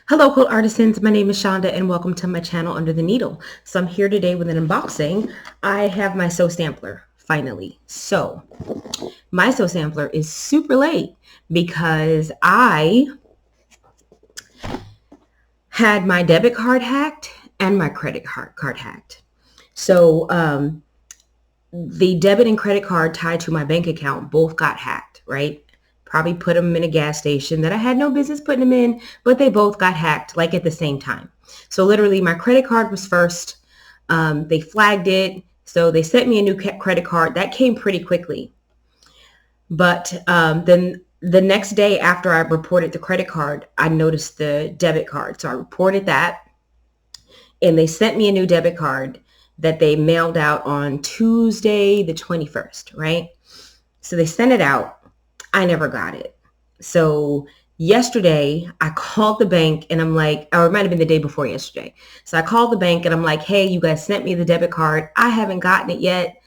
Hello, Quilt Artisans. My name is Shonda and welcome to my channel Under the Needle. So I'm here today with an unboxing. I have my sew sampler, finally. So my sew sampler is super late because I had my debit card hacked and my credit card hacked. So the debit and credit card tied to my bank account both got hacked, right? Probably put them in a gas station that I had no business putting them in, but they both got hacked like at the same time. So literally my credit card was first. They flagged it. So they sent me a new credit card. That came pretty quickly. But then the next day after I reported the credit card, I noticed the debit card. So I reported that and they sent me a new debit card that they mailed out on Tuesday, the 21st, right? So they sent it out. I never got it. So yesterday I called the bank and I'm like, or it might have been the day before yesterday. So I called the bank and I'm like, hey, you guys sent me the debit card. I haven't gotten it yet.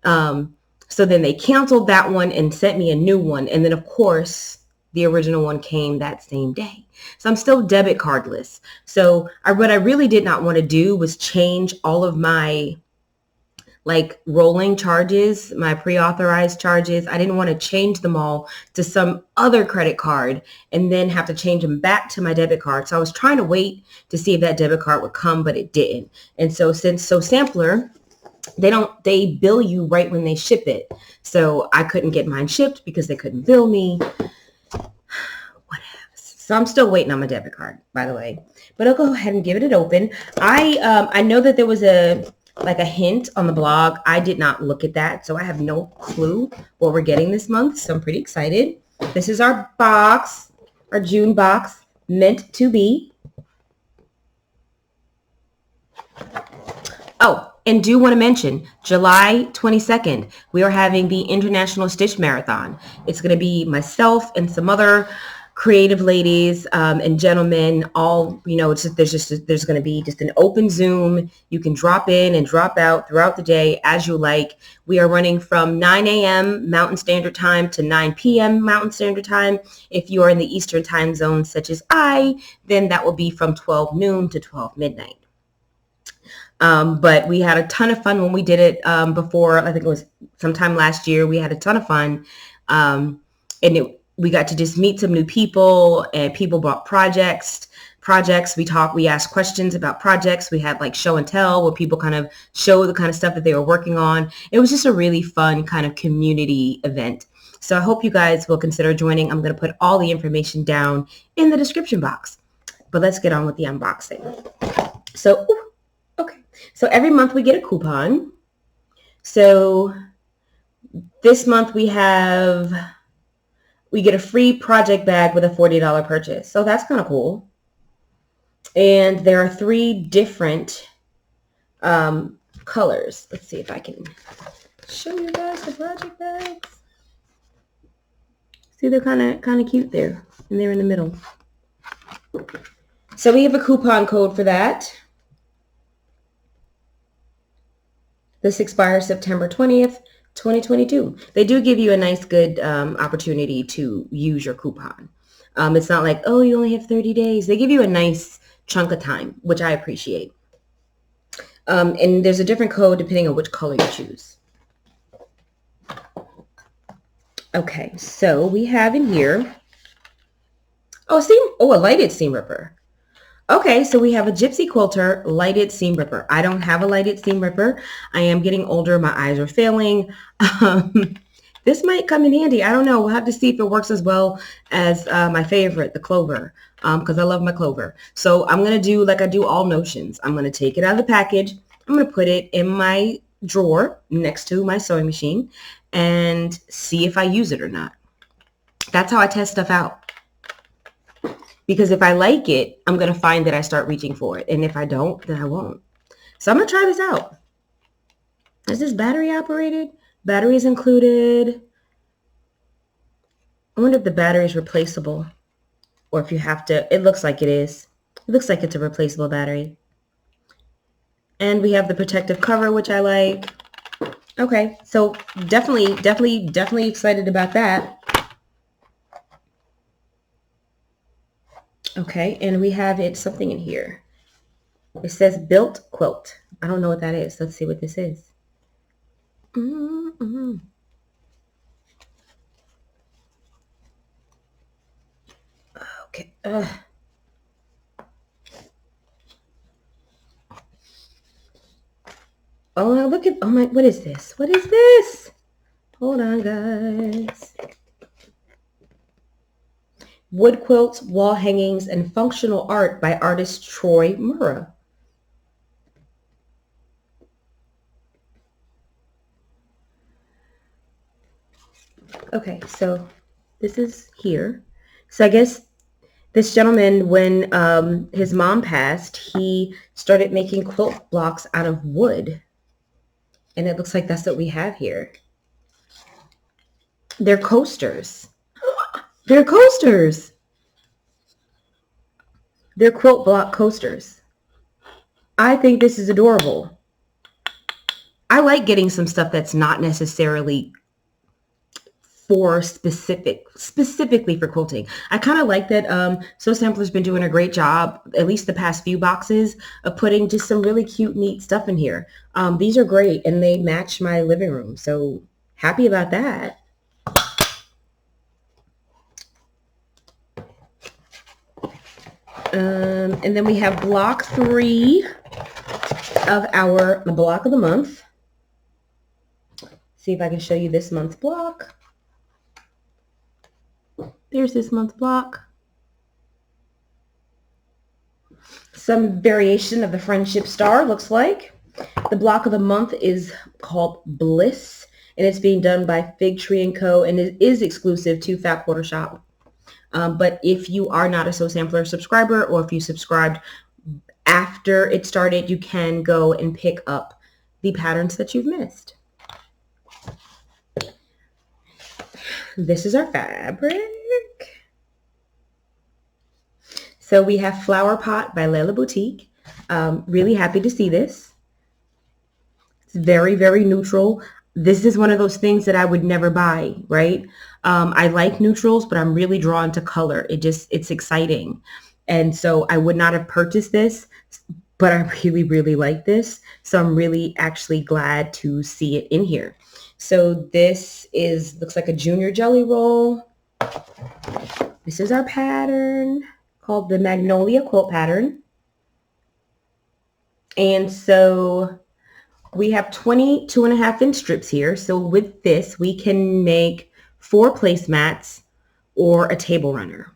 So then they canceled that one and sent me a new one. And then of course, the original one came that same day. So I'm still debit cardless. So what I really did not want to do was change all of my rolling charges, my pre-authorized charges. I didn't want to change them all to some other credit card and then have to change them back to my debit card. So I was trying to wait to see if that debit card would come, but it didn't. And so since Sew Sampler, they bill you right when they ship it. So I couldn't get mine shipped because they couldn't bill me. Whatever. So I'm still waiting on my debit card, by the way. But I'll go ahead and give it an open. I know that there was a hint on the blog. I did not look at that, so I have no clue what we're getting this month. So I'm pretty excited. This is our box, our June box, meant to be. Oh, and do want to mention, July 22nd, we are having the International Stitch Marathon. It's going to be myself and some other creative ladies and gentlemen, all, there's going to be just an open Zoom. You can drop in and drop out throughout the day as you like. We are running from 9 a.m. Mountain Standard Time to 9 p.m. Mountain Standard Time. If you are in the Eastern time zone, such as I, then that will be from 12 noon to 12 midnight. But we had a ton of fun when we did it before. I think it was sometime last year. We had a ton of fun. We got to just meet some new people, and people brought projects. We asked questions about projects. We had show and tell where people kind of show the kind of stuff that they were working on. It was just a really fun kind of community event. So I hope you guys will consider joining. I'm going to put all the information down in the description box. But let's get on with the unboxing. So, okay. So every month we get a coupon. So this month we get a free project bag with a $40 purchase. So that's kind of cool. And there are 3 different colors. Let's see if I can show you guys the project bags. See, they're kind of cute there. And they're in the middle. So we have a coupon code for that. This expires September 20th. 2022. They do give you a nice, good opportunity to use your coupon. It's not like, oh, you only have 30 days. They give you a nice chunk of time, which I appreciate. And there's a different code depending on which color you choose. Okay, so we have in here, a lighted seam ripper. Okay, so we have a Gypsy Quilter lighted seam ripper. I don't have a lighted seam ripper. I am getting older. My eyes are failing. This might come in handy. I don't know. We'll have to see if it works as well as my favorite, the Clover, because I love my Clover. So I'm going to do like I do all notions. I'm going to take it out of the package. I'm going to put it in my drawer next to my sewing machine and see if I use it or not. That's how I test stuff out. Because if I like it, I'm going to find that I start reaching for it. And if I don't, then I won't. So I'm going to try this out. Is this battery operated? Batteries included. I wonder if the battery is replaceable. Or if you have to. It looks like it is. It looks like it's a replaceable battery. And we have the protective cover, which I like. Okay. So definitely excited about that. Okay, and we have something in here. It says built quilt. I don't know what that is. Let's see what this is. Mm-hmm. Okay. Oh, look at, oh my, what is this? What is this? Hold on, guys. Wood quilts, wall hangings, and functional art by artist Troy Murrah. Okay, so this is here. So I guess this gentleman, when his mom passed, he started making quilt blocks out of wood. And it looks like that's what we have here. They're coasters. They're coasters. They're quilt block coasters. I think this is adorable. I like getting some stuff that's not necessarily for specifically for quilting. I kind of like that Sew Sampler's been doing a great job, at least the past few boxes, of putting just some really cute, neat stuff in here. These are great, and they match my living room, so happy about that. And then we have block 3 of the block of the month. See if I can show you this month's block. There's this month's block. Some variation of the Friendship Star, looks like. The block of the month is called Bliss, and it's being done by Fig Tree & Co., and it is exclusive to Fat Quarter Shop. But if you are not a Sew Sampler subscriber, or if you subscribed after it started, you can go and pick up the patterns that you've missed. This is our fabric. So we have Flower Pot by Layla Boutique. Really happy to see this. It's very, very neutral. This is one of those things that I would never buy, right? I like neutrals, but I'm really drawn to color. It's exciting. And so I would not have purchased this, but I really, really like this. So I'm really actually glad to see it in here. So this looks like a junior jelly roll. This is our pattern called the Magnolia Quilt Pattern. And so we have 22.5-inch strips here. So with this, we can make 4 placemats or a table runner.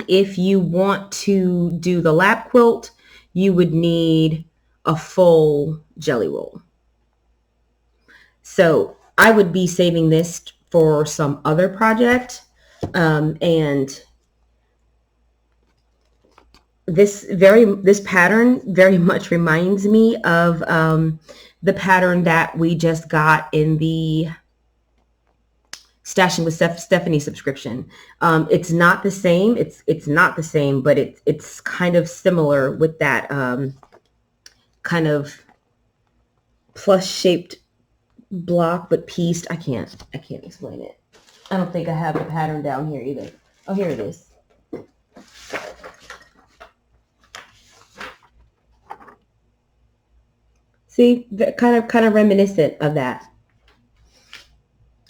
If you want to do the lap quilt, you would need a full jelly roll. So I would be saving this for some other project. And this pattern very much reminds me of the pattern that we just got in the Stashing with Stephanie subscription. It's not the same. It's not the same, but it's kind of similar with that kind of plus shaped block, but pieced. I can't explain it. I don't think I have the pattern down here either. Oh, here it is. See, kind of reminiscent of that.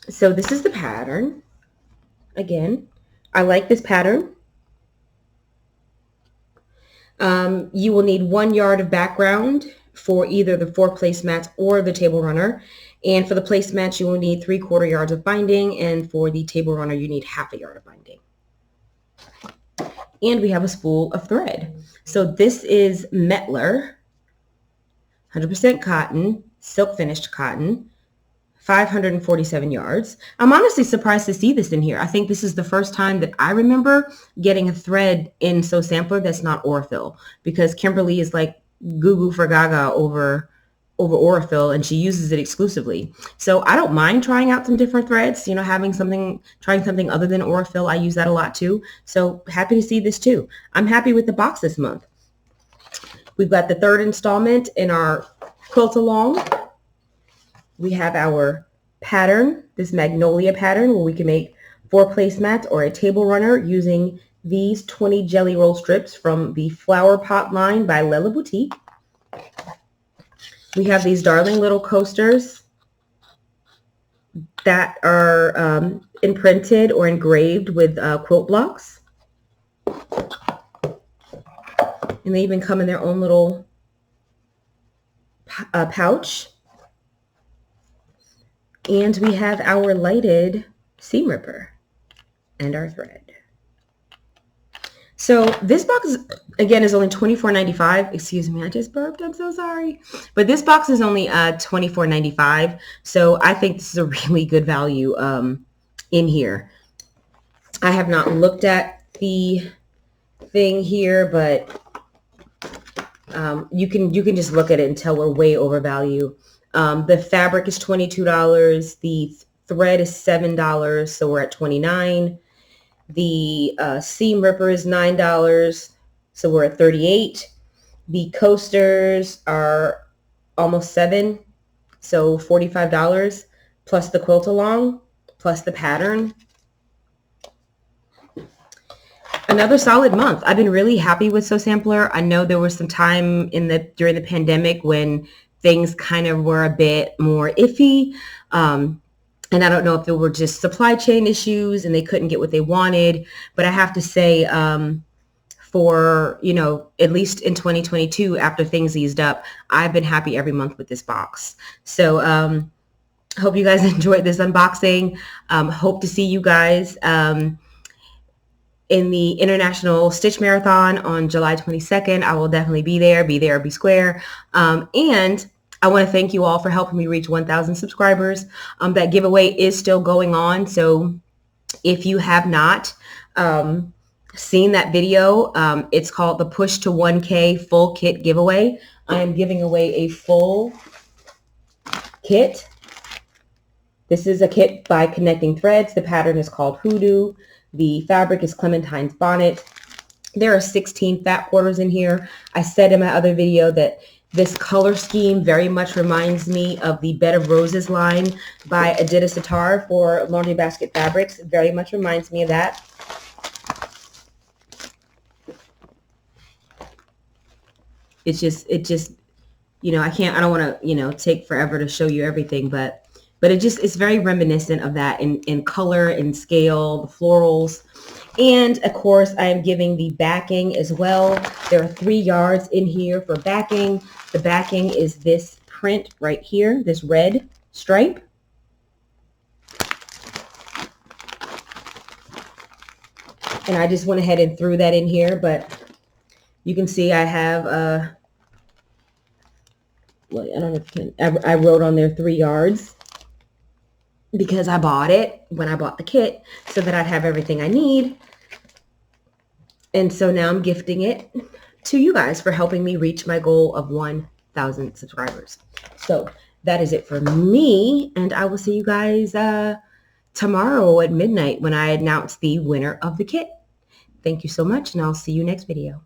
So this is the pattern. Again, I like this pattern. You will need 1 yard of background for either the 4 placemats or the table runner. And for the placemats, you will need 3/4 yards of binding. And for the table runner, you need 1/2 yard of binding. And we have a spool of thread. So this is Metler, 100% cotton, silk finished cotton, 547 yards. I'm honestly surprised to see this in here. I think this is the first time that I remember getting a thread in Sew Sampler that's not Aurifil, because Kimberly is like goo for gaga over Aurifil, and she uses it exclusively. So I don't mind trying out some different threads, trying something other than Aurifil. I use that a lot too. So happy to see this too. I'm happy with the box this month. We've got the 3rd installment in our quilt along. We have our pattern, this Magnolia pattern, where we can make 4 placemats or a table runner using these 20 jelly roll strips from the Flower Pot line by Lella Boutique. We have these darling little coasters that are imprinted or engraved with quilt blocks. And they even come in their own little pouch. And we have our lighted seam ripper and our thread. So this box, again, is only $24.95. Excuse me, I just burped. I'm so sorry. But this box is only $24.95. So I think this is a really good value in here. I have not looked at the thing here, but you can just look at it and tell we're way over value. The fabric is $22. The thread is $7, so we're at $29. The seam ripper is $9, so we're at $38. The coasters are almost $7, so $45, plus the quilt along, plus the pattern. Another solid month. I've been really happy with Sew Sampler. I know there was some time during the pandemic when things kind of were a bit more iffy. And I don't know if it were just supply chain issues and they couldn't get what they wanted. But I have to say, for, at least in 2022, after things eased up, I've been happy every month with this box. So hope you guys enjoyed this unboxing. Hope to see you guys in the International Stitch Marathon on July 22nd. I will definitely be there, be square. And I want to thank you all for helping me reach 1,000 subscribers. That giveaway is still going on. So if you have not seen that video, it's called the Push to 1K Full Kit Giveaway. I am giving away a full kit. This is a kit by Connecting Threads. The pattern is called Hoodoo. The fabric is Clementine's Bonnet. There are 16 fat quarters in here. I said in my other video that this color scheme very much reminds me of the Bed of Roses line by Adidas Sitar for Laundry Basket Fabrics. It very much reminds me of that. It just, I don't want to, take forever to show you everything, but it's very reminiscent of that in color and scale, the florals. And of course, I am giving the backing as well. There are 3 yards in here for backing. The backing is this print right here, this red stripe. And I just went ahead and threw that in here, but you can see I have, well, I don't know if you can, I wrote on there 3 yards because I bought it when I bought the kit so that I'd have everything I need. And so now I'm gifting it to you guys for helping me reach my goal of 1,000 subscribers. So that is it for me. And I will see you guys tomorrow at midnight when I announce the winner of the kit. Thank you so much, and I'll see you next video.